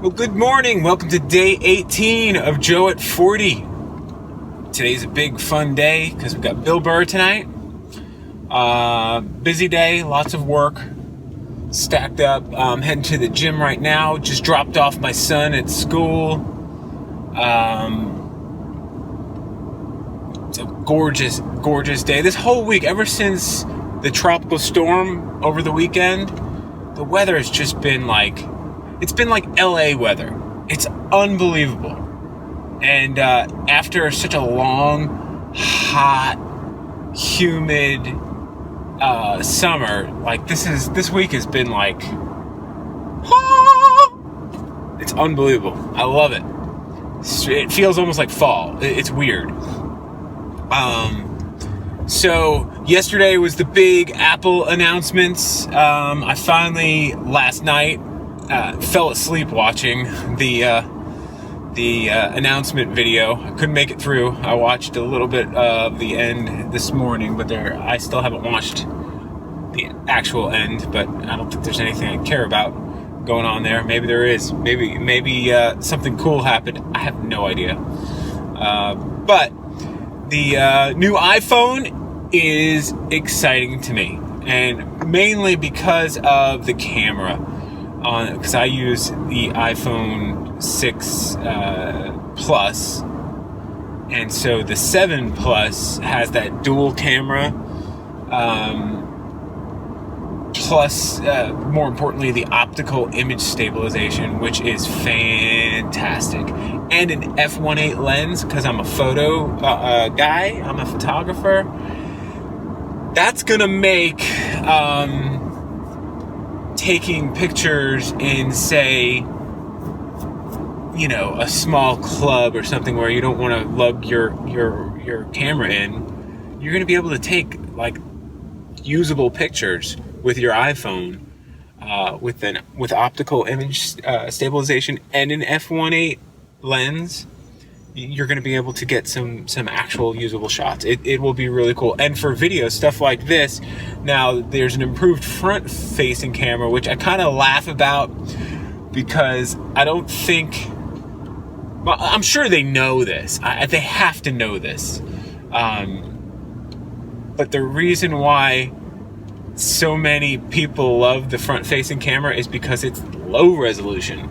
Well, good morning. Welcome to day 18 of Joe at 40. Today's a big fun day because we've got Bill Burr tonight. Busy day, lots of work, stacked up. Heading to the gym right now. Just dropped off my son at school. It's a gorgeous, gorgeous day. This whole week, ever since the tropical storm over the weekend, the weather has just been it's been like LA weather. It's unbelievable. And after such a long, hot, humid summer, this week has been it's unbelievable. I love it. It feels almost like fall. It's weird. So yesterday was the big Apple announcements. I finally, last night, fell asleep watching the announcement video. I couldn't make it through. I watched a little bit of the end this morning, but I still haven't watched the actual end, but I don't think there's anything I care about going on there. Maybe there is. Maybe something cool happened. I have no idea. But the new iPhone is exciting to me, and mainly because of the camera. Because I use the iPhone 6 Plus, and so the 7 Plus has that dual camera, plus, more importantly, the optical image stabilization, which is fantastic, and an f1.8 lens, because I'm a photo guy, I'm a photographer. That's gonna make taking pictures in, say, a small club or something where you don't want to lug your camera in, you're going to be able to take usable pictures with your iPhone with optical image stabilization and an f1.8 lens. You're going to be able to get some actual usable shots. It will be really cool. And for video, stuff like this, now there's an improved front-facing camera, which I kind of laugh about because I don't think... Well, I'm sure they know this. They have to know this. But the reason why so many people love the front-facing camera is because it's low resolution.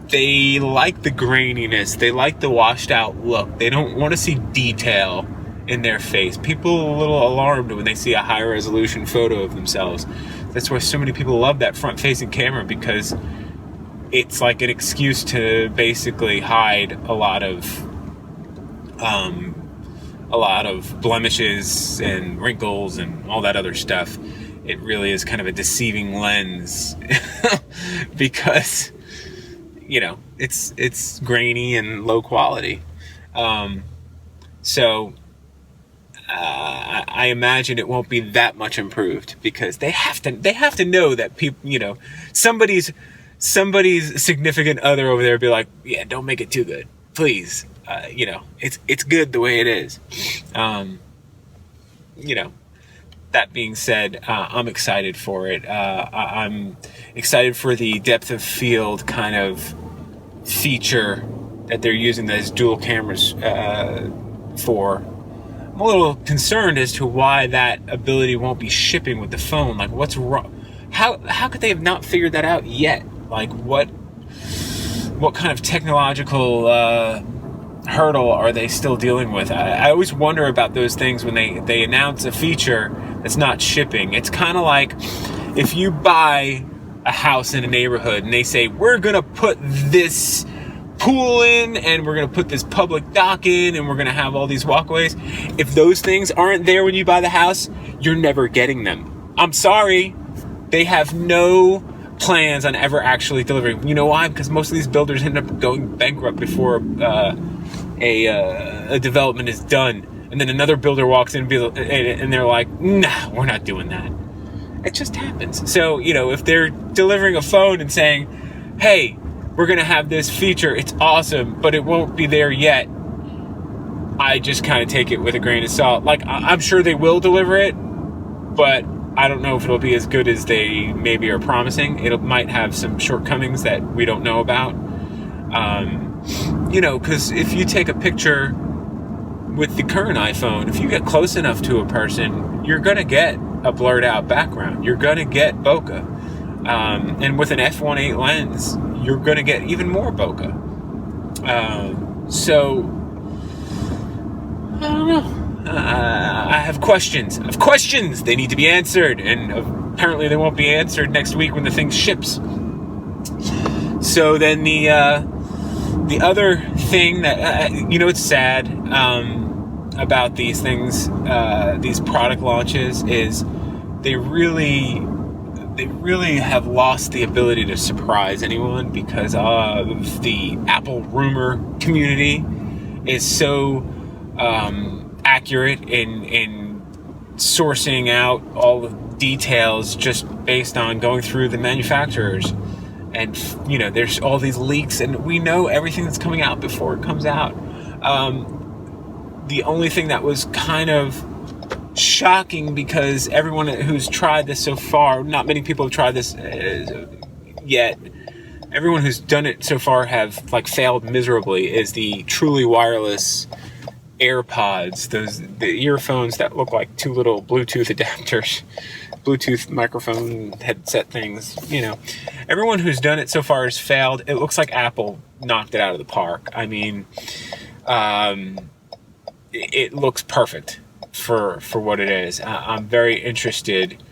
They like the graininess. They like the washed out look. They don't want to see detail in their face. People are a little alarmed when they see a high resolution photo of themselves. That's why so many people love that front facing camera, because it's like an excuse to basically hide a lot of blemishes and wrinkles and all that other stuff. It really is kind of a deceiving lens because it's grainy and low quality. So I imagine it won't be that much improved, because they have to know that people, somebody's significant other over there be like, yeah, don't make it too good, please. It's good the way it is. That being said, I'm excited for it. I'm excited for the depth of field kind of feature that they're using those dual cameras for. I'm a little concerned as to why that ability won't be shipping with the phone. What's wrong? How could they have not figured that out yet? What kind of technological hurdle are they still dealing with? I always wonder about those things when they announce a feature that's not shipping. It's kind of like if you buy a house in a neighborhood and they say, we're gonna put this pool in and we're gonna put this public dock in and we're gonna have all these walkways. If those things aren't there when you buy the house, you're never getting them. I'm sorry, they have no plans on ever actually delivering. You know why? Because most of these builders end up going bankrupt before a development is done, and then another builder walks in and they're like, nah, we're not doing that. It just happens. So, if they're delivering a phone and saying, hey, we're going to have this feature, it's awesome, but it won't be there yet, I just kind of take it with a grain of salt. I'm sure they will deliver it, but I don't know if it'll be as good as they maybe are promising. It might have some shortcomings that we don't know about. Because if you take a picture with the current iPhone, if you get close enough to a person, you're going to get a blurred out background. You're going to get bokeh. And with an f1.8 lens, you're going to get even more bokeh. So, I don't know. I have questions. They need to be answered. And apparently they won't be answered next week when the thing ships. So then the other thing that, it's sad about these things, these product launches, is they really have lost the ability to surprise anyone because of the Apple rumor community is so accurate in sourcing out all the details just based on going through the manufacturers. And, there's all these leaks, and we know everything that's coming out before it comes out. The only thing that was kind of shocking, because everyone who's tried this so far, not many people have tried this yet, everyone who's done it so far have failed miserably, is the truly wireless AirPods, the earphones that look like two little Bluetooth adapters, Bluetooth microphone headset things. Everyone who's done it so far has failed. It looks like Apple knocked it out of the park. I mean, it looks perfect for what it is. I'm very interested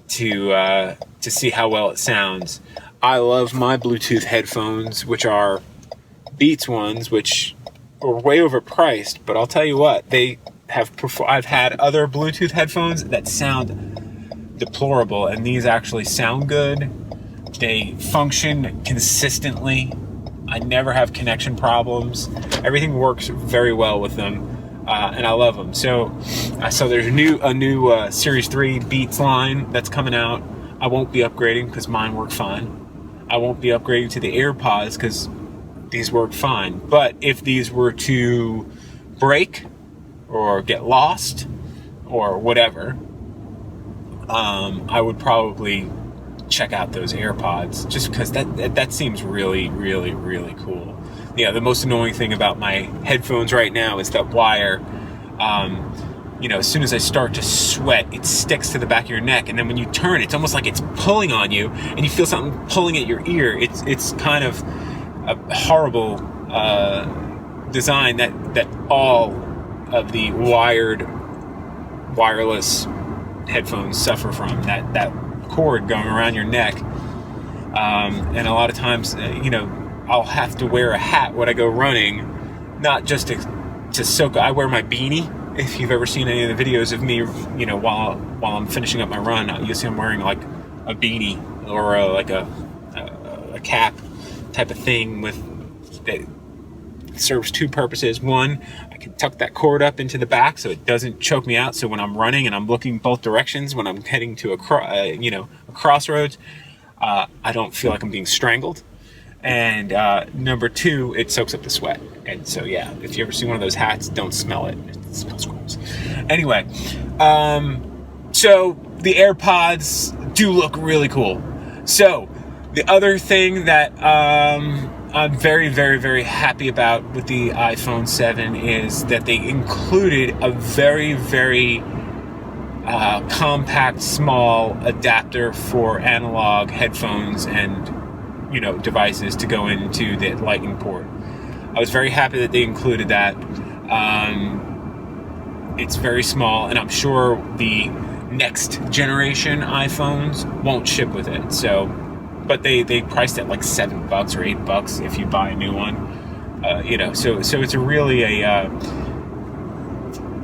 to see how well it sounds. I love my Bluetooth headphones, which are Beats ones, which are way overpriced, but I'll tell you what, I've had other Bluetooth headphones that sound deplorable, and these actually sound good. They function consistently. I never have connection problems. Everything works very well with them, and I love them. So there's a new Series 3 Beats line that's coming out. I won't be upgrading because mine work fine. I won't be upgrading to the AirPods because these work fine. But if these were to break or get lost or whatever, I would probably check out those AirPods just because that seems really, really, really cool. Yeah, the most annoying thing about my headphones right now is that wire. As soon as I start to sweat, it sticks to the back of your neck, and then when you turn, it's almost like it's pulling on you, and you feel something pulling at your ear. It's kind of a horrible design that all of the wireless headphones suffer from, that cord going around your neck. And a lot of times, I'll have to wear a hat when I go running, not just to soak. I wear my beanie. If you've ever seen any of the videos of me, while I'm finishing up my run, you'll see I'm wearing like a beanie or a cap type of thing that serves two purposes. One, I can tuck that cord up into the back so it doesn't choke me out. So when I'm running and I'm looking both directions, when I'm heading to a crossroads, I don't feel like I'm being strangled. And number two, it soaks up the sweat. And so, yeah, if you ever see one of those hats, don't smell it. It smells gross. Anyway, so the AirPods do look really cool. So the other thing that I'm very, very, very happy about with the iPhone 7 is that they included a very, very compact, small adapter for analog headphones and devices to go into the Lightning port. I was very happy that they included that. It's very small, and I'm sure the next generation iPhones won't ship with it. So, but they priced it like $7 or $8 if you buy a new one. So it's really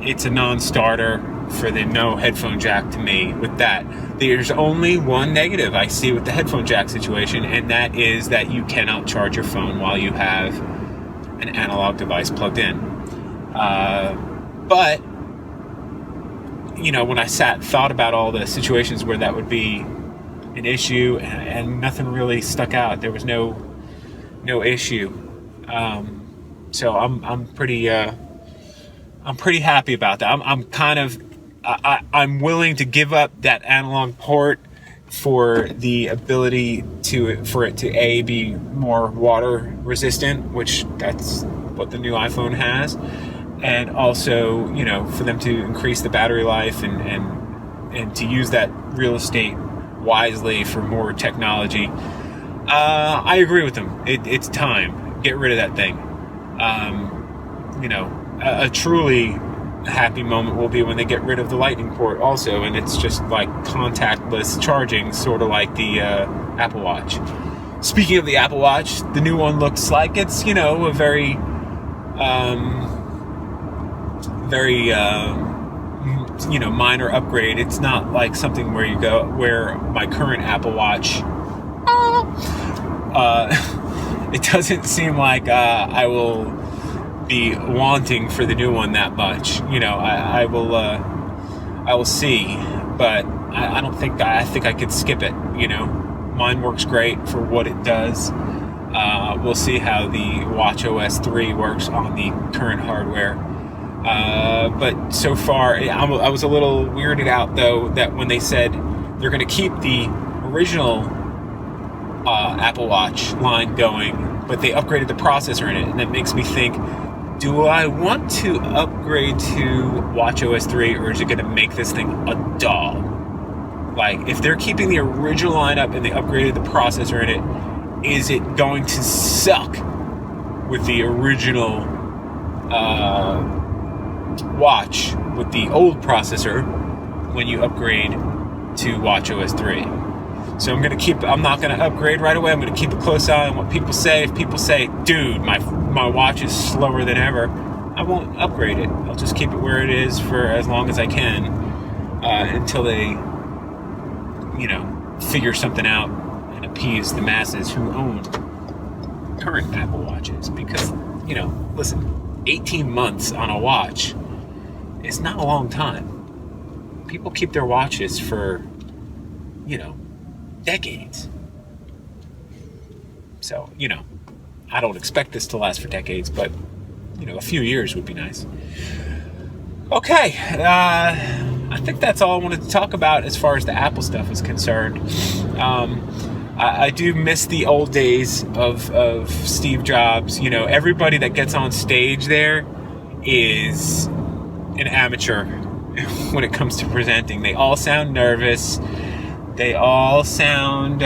it's a non-starter for the no headphone jack to me with that. There's only one negative I see with the headphone jack situation, and that is that you cannot charge your phone while you have an analog device plugged in. But, when I sat and thought about all the situations where that would be an issue, and nothing really stuck out. There was no issue. So I'm pretty happy about that. I'm kind of I'm willing to give up that analog port for the ability for it to be more water resistant, which that's what the new iPhone has, and also for them to increase the battery life and to use that real estate wisely for more technology. I agree with them. It's time. Get rid of that thing. A truly happy moment will be when they get rid of the lightning port also, and it's just like contactless charging, sort of like the Apple Watch. Speaking of the Apple Watch, the new one looks like it's a very minor upgrade. It's not like something where you go where my current Apple Watch it doesn't seem like I will be wanting for the new one that much. I will see, but I think I could skip it. Mine works great for what it does. We'll see how the watchOS 3 works on the current hardware. But so far, I was a little weirded out though that when they said they're going to keep the original Apple Watch line going, but they upgraded the processor in it, and that makes me think, do I want to upgrade to watchOS 3, or is it going to make this thing a dog? Like, if they're keeping the original lineup and they upgraded the processor in it, is it going to suck with the original watch with the old processor when you upgrade to watchOS 3? So I'm not going to upgrade right away. I'm going to keep a close eye on what people say. If people say, dude, my watch is slower than ever, I won't upgrade it. I'll just keep it where it is for as long as I can until they, figure something out and appease the masses who own current Apple Watches. Because, listen, 18 months on a watch is not a long time. People keep their watches for, decades. So, I don't expect this to last for decades, but, a few years would be nice. Okay, I think that's all I wanted to talk about as far as the Apple stuff is concerned. I do miss the old days of Steve Jobs. Everybody that gets on stage there is an amateur when it comes to presenting. They all sound nervous. They all sound,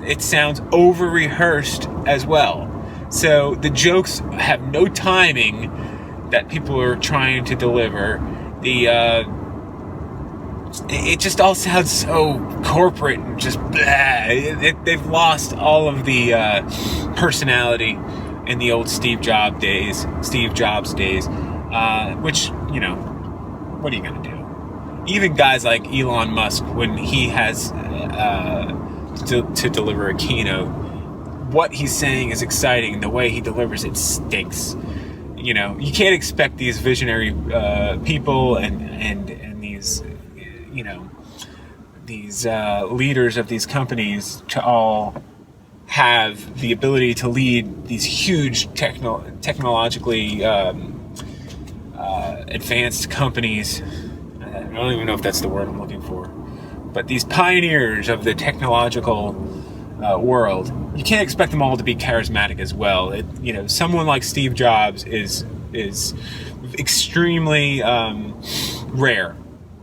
it sounds over-rehearsed as well. So the jokes have no timing that people are trying to deliver. It just all sounds so corporate and just blah. They've lost all of the personality in the old Steve Jobs days, which, what are you going to do? Even guys like Elon Musk, when he has to deliver a keynote, what he's saying is exciting. The way he delivers it stinks. You can't expect these visionary people and these, these leaders of these companies to all have the ability to lead these huge technologically advanced companies. I don't even know if that's the word I'm looking for, but these pioneers of the technological world, you can't expect them all to be charismatic as well. Someone like Steve Jobs is extremely rare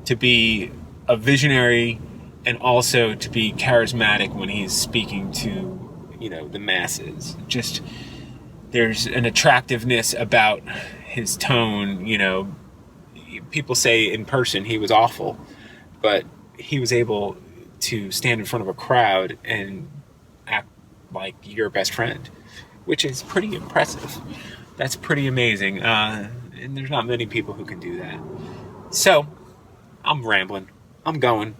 to be a visionary and also to be charismatic when he's speaking to the masses. Just there's an attractiveness about his tone. People say in person he was awful, but he was able to stand in front of a crowd and act like your best friend, which is pretty impressive. That's pretty amazing. And there's not many people who can do that. So, I'm rambling. I'm going.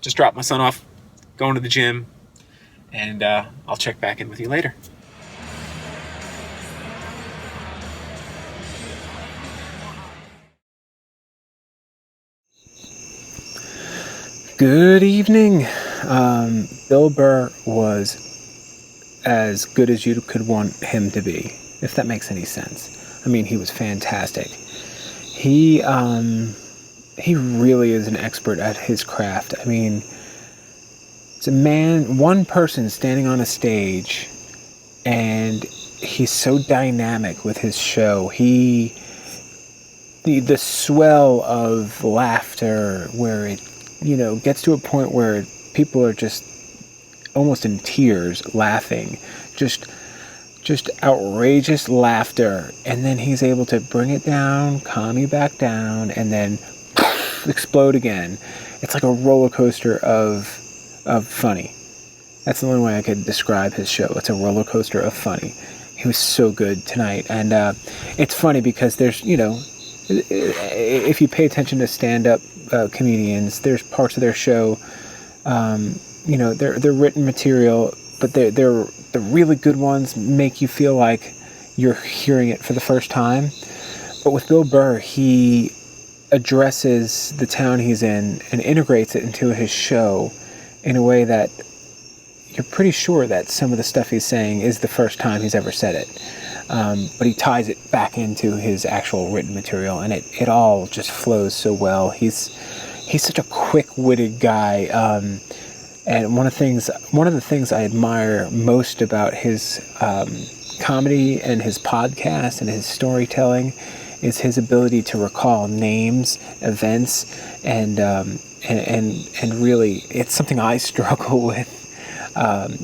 Just dropped my son off, going to the gym, and I'll check back in with you later. Good evening. Bill Burr was as good as you could want him to be, if that makes any sense. I mean, he was fantastic. He he really is an expert at his craft. I mean, it's a man, one person standing on a stage, and he's so dynamic with his show. The swell of laughter where it, gets to a point where people are just almost in tears laughing, just outrageous laughter, and then he's able to bring it down, calm you back down, and then explode again. It's like a roller coaster of funny. That's the only way I could describe his show. It's a roller coaster of funny. He was so good tonight, and it's funny because there's, if you pay attention to stand-up comedians, there's parts of their show, they're written material, but they're the really good ones make you feel like you're hearing it for the first time. But with Bill Burr, he addresses the town he's in and integrates it into his show in a way that you're pretty sure that some of the stuff he's saying is the first time he's ever said it. But he ties it back into his actual written material, and it all just flows so well. He's such a quick-witted guy, and one of the things I admire most about his comedy and his podcast and his storytelling is his ability to recall names, events, and really, it's something I struggle with.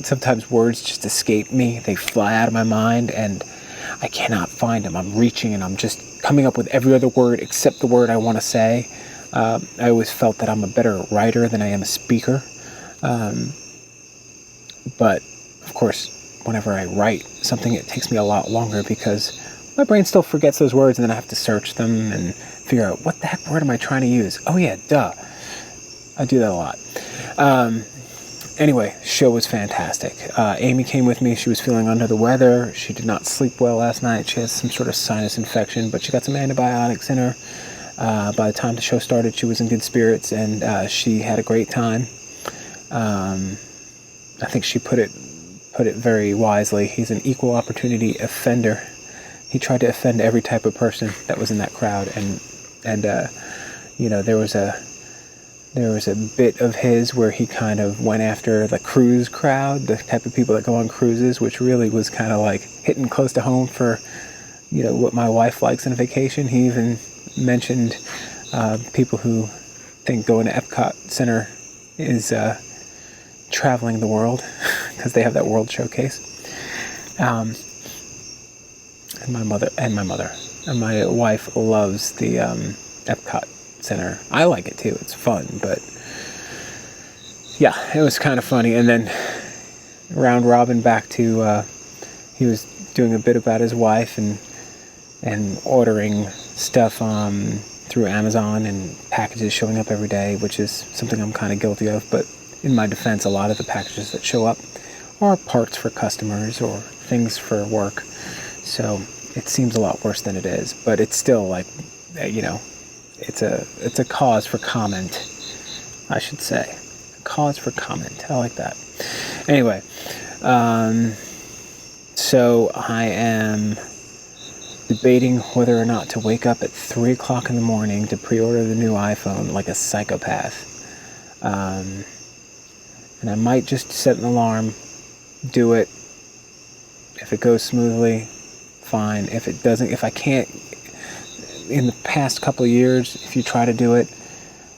Sometimes words just escape me; they fly out of my mind, and I cannot find them. I'm reaching, and I'm just coming up with every other word except the word I want to say. I always felt that I'm a better writer than I am a speaker. But, of course, whenever I write something, it takes me a lot longer because my brain still forgets those words, and then I have to search them and figure out, what the heck word am I trying to use? Oh yeah, duh. I do that a lot. Anyway, show was fantastic. Amy came with me. She was feeling under the weather. She did not sleep well last night. She has some sort of sinus infection, but she got some antibiotics in her. By the time the show started, she was in good spirits, and she had a great time. I think she put it very wisely. He's an equal opportunity offender. He tried to offend every type of person that was in that crowd, and there was a bit of his where he kind of went after the cruise crowd, the type of people that go on cruises, which really was kind of like hitting close to home for, what my wife likes on a vacation. He even mentioned people who think going to Epcot Center is traveling the world because they have that World Showcase. And my wife loves the Epcot Center. I like it too. It's fun, but yeah, it was kind of funny. And then round robin back to he was doing a bit about his wife and ordering stuff through Amazon and packages showing up every day, which is something I'm kind of guilty of. But in my defense, a lot of the packages that show up are parts for customers or things for work. So it seems a lot worse than it is, but it's still like, it's a cause for comment, I should say. A cause for comment. I like that. Anyway, so I am debating whether or not to wake up at 3 o'clock in the morning to pre-order the new iPhone like a psychopath. And I might just set an alarm, do it. If it goes smoothly, fine. If it doesn't, if I can't, in the past couple of years, if you try to do it,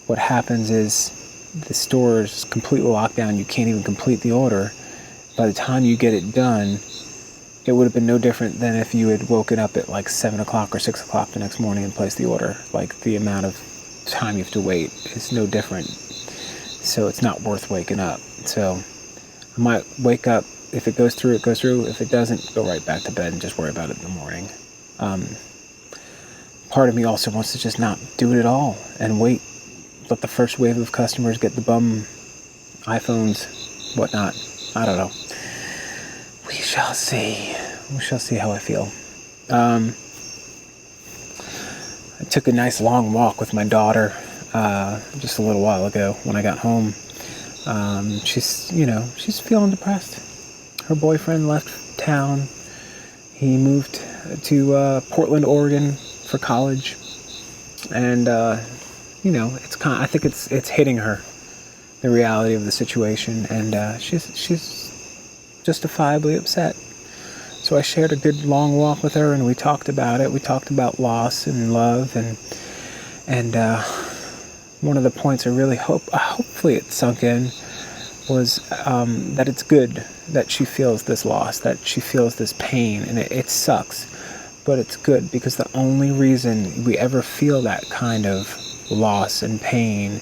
what happens is the store is completely locked down. You can't even complete the order. By the time you get it done, it would have been no different than if you had woken up at like 7 o'clock or 6 o'clock the next morning and placed the order. Like, the amount of time you have to wait is no different. So it's not worth waking up. So I might wake up. If it goes through, it goes through. If it doesn't, go right back to bed and just worry about it in the morning. Part of me also wants to just not do it at all and wait. Let the first wave of customers get the bum iPhones, whatnot. I don't know. We shall see. We shall see how I feel. I took a nice long walk with my daughter just a little while ago when I got home. She's feeling depressed. Her boyfriend left town. He moved to Portland, Oregon for college. And, I think it's hitting her, the reality of the situation, and she's justifiably upset. So I shared a good long walk with her, and we talked about it. We talked about loss and love, and one of the points I really hopefully it sunk in, was that it's good that she feels this loss, that she feels this pain, and it sucks, but it's good, because the only reason we ever feel that kind of loss and pain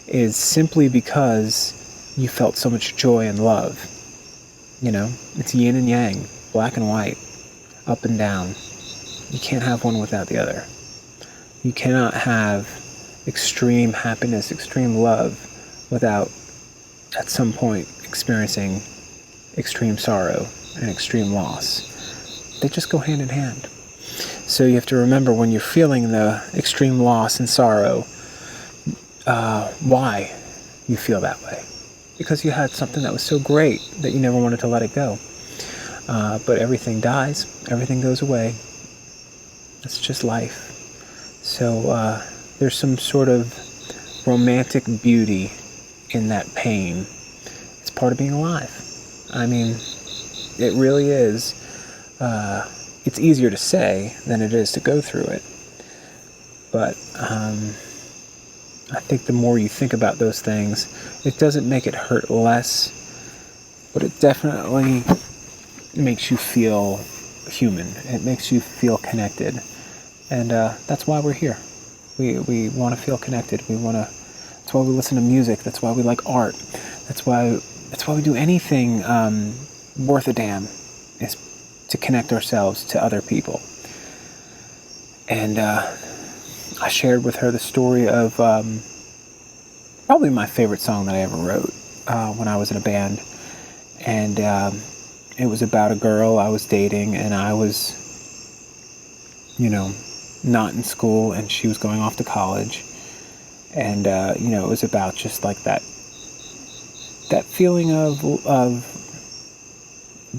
is simply because you felt so much joy and love. It's yin and yang, black and white, up and down. You can't have one without the other. You cannot have extreme happiness, extreme love, without at some point experiencing extreme sorrow and extreme loss. They just go hand in hand. So you have to remember, when you're feeling the extreme loss and sorrow, why you feel that way. Because you had something that was so great that you never wanted to let it go. But everything dies, everything goes away. It's just life. So there's some sort of romantic beauty in that pain. It's part of being alive. I mean, it really is. It's easier to say than it is to go through it. But I think the more you think about those things, it doesn't make it hurt less, but it definitely makes you feel human. It makes you feel connected. And that's why we're here. We want to feel connected. That's why we listen to music. That's why we like art. That's why we do anything worth a damn, is to connect ourselves to other people. And I shared with her the story of probably my favorite song that I ever wrote when I was in a band. And it was about a girl I was dating, and I was, not in school, and she was going off to college. And, it was about just like that feeling of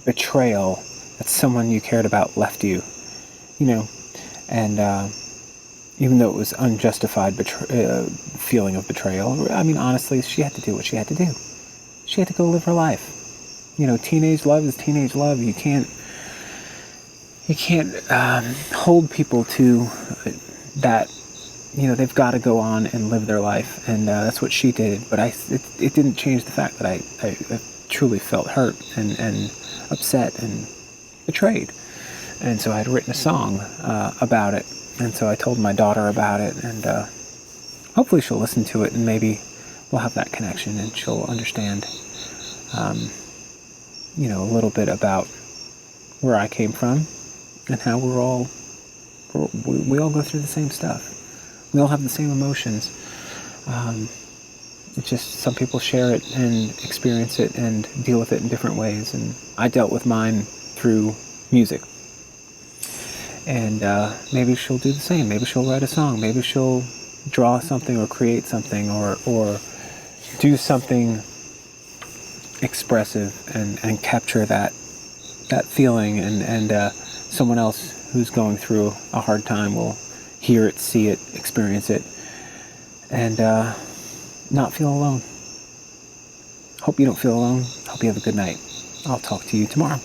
betrayal that someone you cared about left you, and even though it was unjustified feeling of betrayal, I mean, honestly, she had to do what she had to do. She had to go live her life. Teenage love is teenage love. You can't hold people to that. They've got to go on and live their life, and that's what she did. But it didn't change the fact that I truly felt hurt and upset and betrayed. And so I had written a song about it, and so I told my daughter about it, and hopefully she'll listen to it, and maybe we'll have that connection, and she'll understand, a little bit about where I came from and how we all go through the same stuff. We all have the same emotions. It's just some people share it and experience it and deal with it in different ways. And I dealt with mine through music. And maybe she'll do the same. Maybe she'll write a song. Maybe she'll draw something or create something or do something expressive and capture that feeling. And someone else who's going through a hard time will hear it, see it, experience it, and not feel alone. Hope you don't feel alone. Hope you have a good night. I'll talk to you tomorrow.